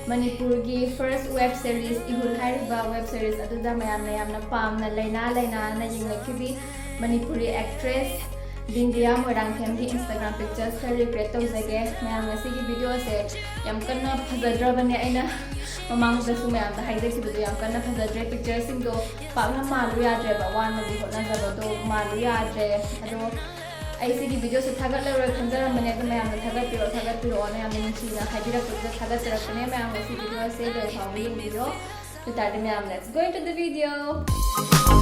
Manipur ki first web series ihul hariba web series aduda mayamna pamna laina na yinglakibi Manipuri actress Bindiya Moirangthem ki Instagram pictures ka recreate tawjage mayam ngasi ki video se yam kanna phajadrabane aina mamang da su mayam da haide ki video yam kanna phajadre pictures sing do pamna malu yadre ba wan madi hotna jaba do malu yadre ado ऐसे की video से थागत लग खंजर मने तो मैं हमने थागत पिरो ने हमने नीचे ना हाइबिरा को थागत रखने मैं हम ऐसी वीडियो से दो फावी वीडियो तो ताकि मैं हम let's go into the video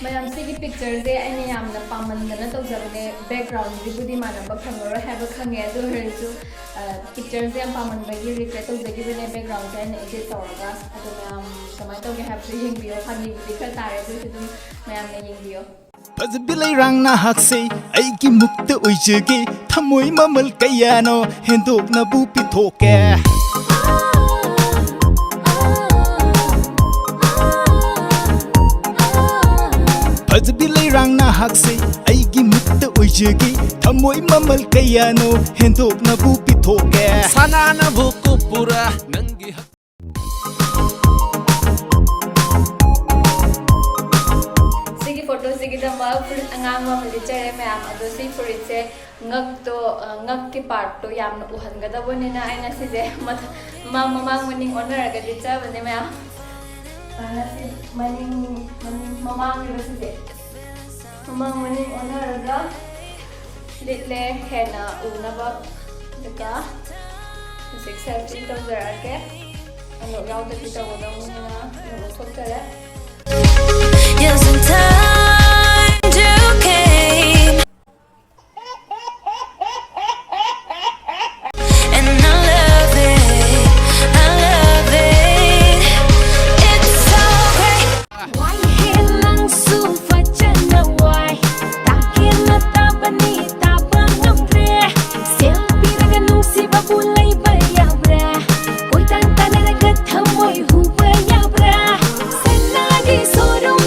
Mayam sigi pictures de ani yamna pamandana tawjabane background di budi manamba khangora have khange adu herisu pictures de pamanba gi recreate tawjagi bane background de ani edit tawraga adu mayam samai tawge have to yingbiyo khani budi kha tare du sidum mayam ne yingbiyo Pazbilai rang na haksei aigi mukta oijege thamoi mamal kayano hendok na bu pithoke Pazbilai rang na haksei aigi mukta oijege thamoi mamal kayano hendok na bu pithoke sana na buku pura nangi photo sigi da ma full angang ma mali chere me am ado si for it se ngak ki part to yam na uhan ga da bone na aina si je mamang maning honor ga di cha bane me am ana si maning mamang ni si je mamang maning honor ga litle hena una ba deka six selfie to zara ke ano yaw da kita wada mo na no thok tare Yes, in time to came, and I love it, it's so great. Why hilang sufacana why? Takin na tabani tabang pre, selfie raganung si babulay bayabra, koi tantana nagathamoy hu bayabra, senagi sorong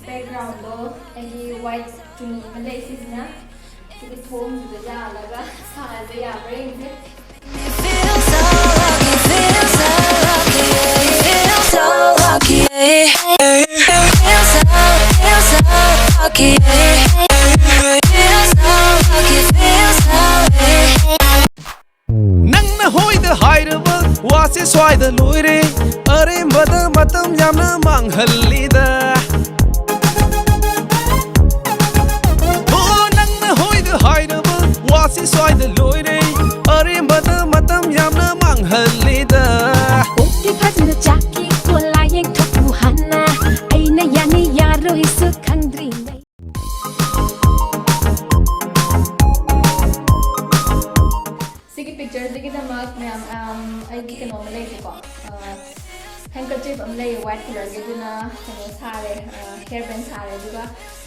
background do any white chuni mala isina sigi thom ju ja laga sa ja ya brain se Feel so lucky, nang na hoi da hairaba wase swai da loire are mada matam yamna manghalida wasi swai da loire are mada matam yamna manghalida Ukti phajna chaki ko layeng thoku hana aina yani yaro isu khandri mai sigi picture digi da mak me ai ki kano male ko handkerchief amle white color ge duna kano sare hairband sare duga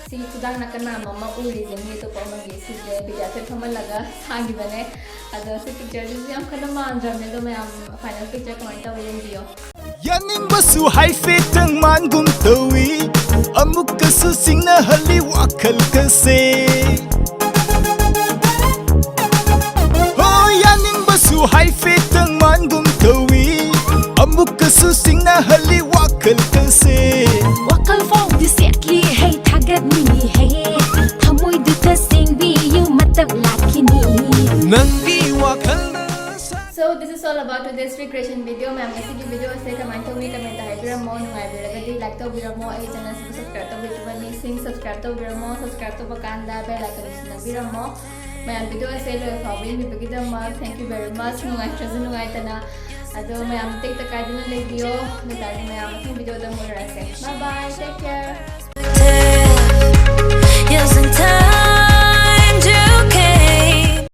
si kudang nakana mama uri jemi to pa magi si je bija se thamal laga thagi bane ado si picture ji yam khana man jam ne do me am final picture comment ta wen dio Yaning basu hai fetang man gum tawi amuk kasu singna hali wakal kase Oh yaning basu hai fetang man gum tawi amuk kasu singna hali wakal kase wakal fong di setli hey thagat ni hey thamoi du ta sing bi you matam lakini nangi wakal So this is all about today's recreation video. Ma'am, ऐसी की video से comment तो भी comment है बिरा मो नुआई बिरा गदी like तो बिरा मो आई channel से subscribe तो बिरा बनी sing subscribe तो बिरा मो subscribe तो बकांदा bell icon से बिरा मो ma'am video से लो खावी भी बगी द मार thank you very much नुआई ट्रज़ नुआई तना अदो ma'am take the card no ले दियो मिताली ma'am अपनी video द मोर ऐसे bye bye take care